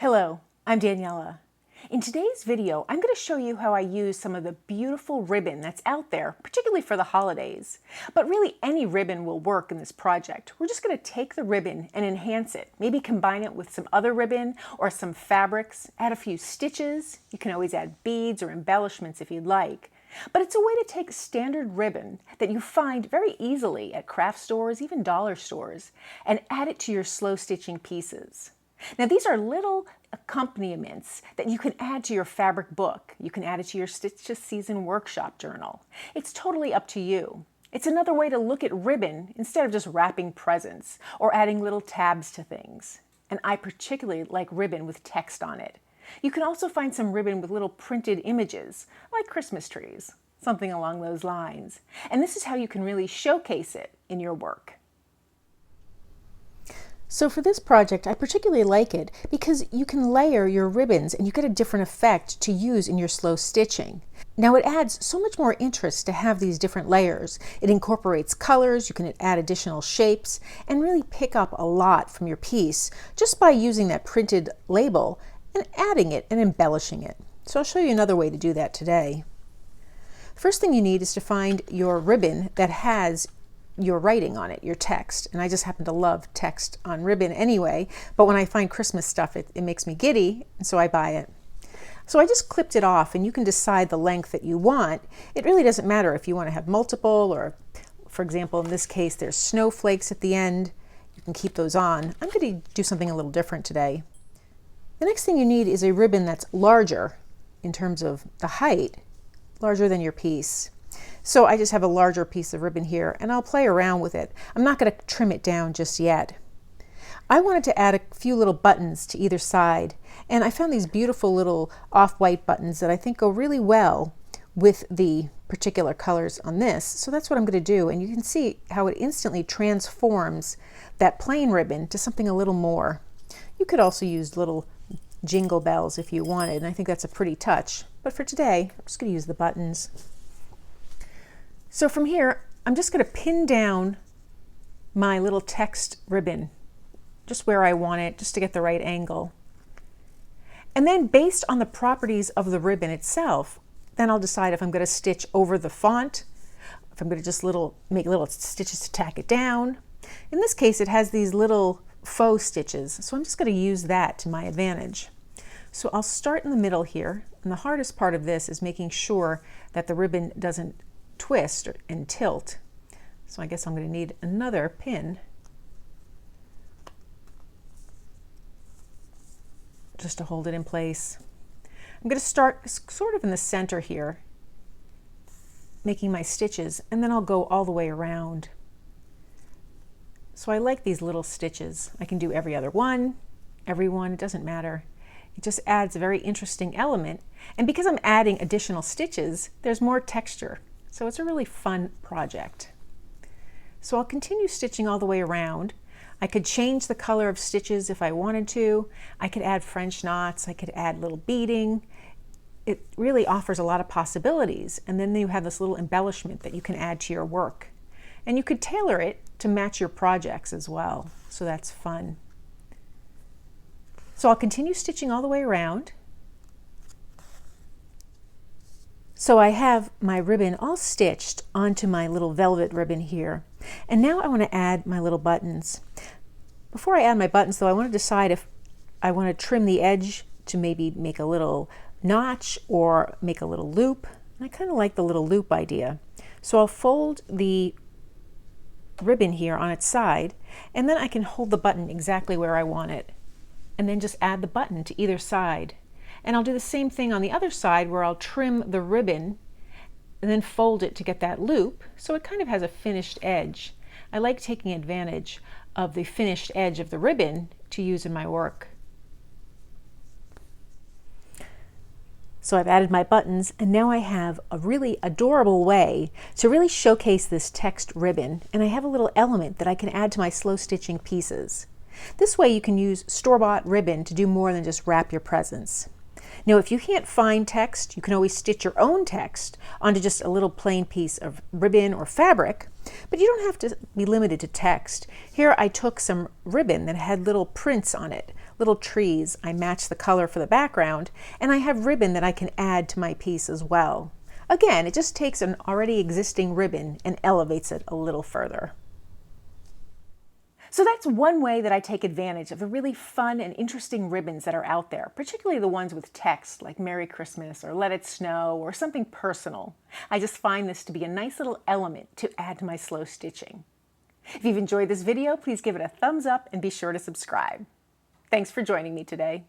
Hello, I'm Daniela. In today's video, I'm going to show you how I use some of the beautiful ribbon that's out there, particularly for the holidays. But really any ribbon will work in this project. We're just going to take the ribbon and enhance it. Maybe combine it with some other ribbon or some fabrics, add a few stitches. You can always add beads or embellishments if you'd like. But it's a way to take standard ribbon that you find very easily at craft stores, even dollar stores, and add it to your slow stitching pieces. Now these are little accompaniments that you can add to your fabric book. You can add it to your Stitch to Season workshop journal. It's totally up to you. It's another way to look at ribbon instead of just wrapping presents or adding little tabs to things. And I particularly like ribbon with text on it. You can also find some ribbon with little printed images, like Christmas trees, something along those lines. And this is how you can really showcase it in your work. So for this project, I particularly like it because you can layer your ribbons and you get a different effect to use in your slow stitching. Now it adds so much more interest to have these different layers. It incorporates colors, you can add additional shapes, and really pick up a lot from your piece just by using that printed label and adding it and embellishing it. So I'll show you another way to do that today. First thing you need is to find your ribbon that has your writing on it, your text. And I just happen to love text on ribbon anyway, but when I find Christmas stuff, it makes me giddy, and so I buy it. So I just clipped it off, and you can decide the length that you want. It really doesn't matter if you want to have multiple, or for example, in this case, there's snowflakes at the end. You can keep those on. I'm going to do something a little different today. The next thing you need is a ribbon that's larger in terms of the height, larger than your piece. So I just have a larger piece of ribbon here, and I'll play around with it. I'm not going to trim it down just yet. I wanted to add a few little buttons to either side, and I found these beautiful little off-white buttons that I think go really well with the particular colors on this. So that's what I'm going to do, and you can see how it instantly transforms that plain ribbon to something a little more. You could also use little jingle bells if you wanted, and I think that's a pretty touch. But for today, I'm just going to use the buttons. So from here, I'm just going to pin down my little text ribbon, just where I want it, just to get the right angle. And then based on the properties of the ribbon itself, then I'll decide if I'm going to stitch over the font, if I'm going to just make little stitches to tack it down. In this case, it has these little faux stitches, so I'm just going to use that to my advantage. So I'll start in the middle here, and the hardest part of this is making sure that the ribbon doesn't twist and tilt. So I guess I'm going to need another pin just to hold it in place. I'm going to start sort of in the center here, making my stitches, and then I'll go all the way around. So I like these little stitches. I can do every other one, every one, it doesn't matter. It just adds a very interesting element. And because I'm adding additional stitches, there's more texture. So it's a really fun project. So I'll continue stitching all the way around. I could change the color of stitches if I wanted to. I could add French knots. I could add little beading. It really offers a lot of possibilities. And then you have this little embellishment that you can add to your work. And you could tailor it to match your projects as well. So that's fun. So I'll continue stitching all the way around. So I have my ribbon all stitched onto my little velvet ribbon here. And now I want to add my little buttons. Before I add my buttons though, I want to decide if I want to trim the edge to maybe make a little notch or make a little loop. And I kind of like the little loop idea. So I'll fold the ribbon here on its side, and then I can hold the button exactly where I want it. And then just add the button to either side. And I'll do the same thing on the other side where I'll trim the ribbon and then fold it to get that loop, so it kind of has a finished edge. I like taking advantage of the finished edge of the ribbon to use in my work. So I've added my buttons, and now I have a really adorable way to really showcase this text ribbon, and I have a little element that I can add to my slow stitching pieces. This way you can use store-bought ribbon to do more than just wrap your presents. Now, if you can't find text, you can always stitch your own text onto just a little plain piece of ribbon or fabric, but you don't have to be limited to text. Here I took some ribbon that had little prints on it, little trees. I match the color for the background, and I have ribbon that I can add to my piece as well. Again, it just takes an already existing ribbon and elevates it a little further. So that's one way that I take advantage of the really fun and interesting ribbons that are out there, particularly the ones with text like Merry Christmas or Let It Snow or something personal. I just find this to be a nice little element to add to my slow stitching. If you've enjoyed this video, please give it a thumbs up and be sure to subscribe. Thanks for joining me today.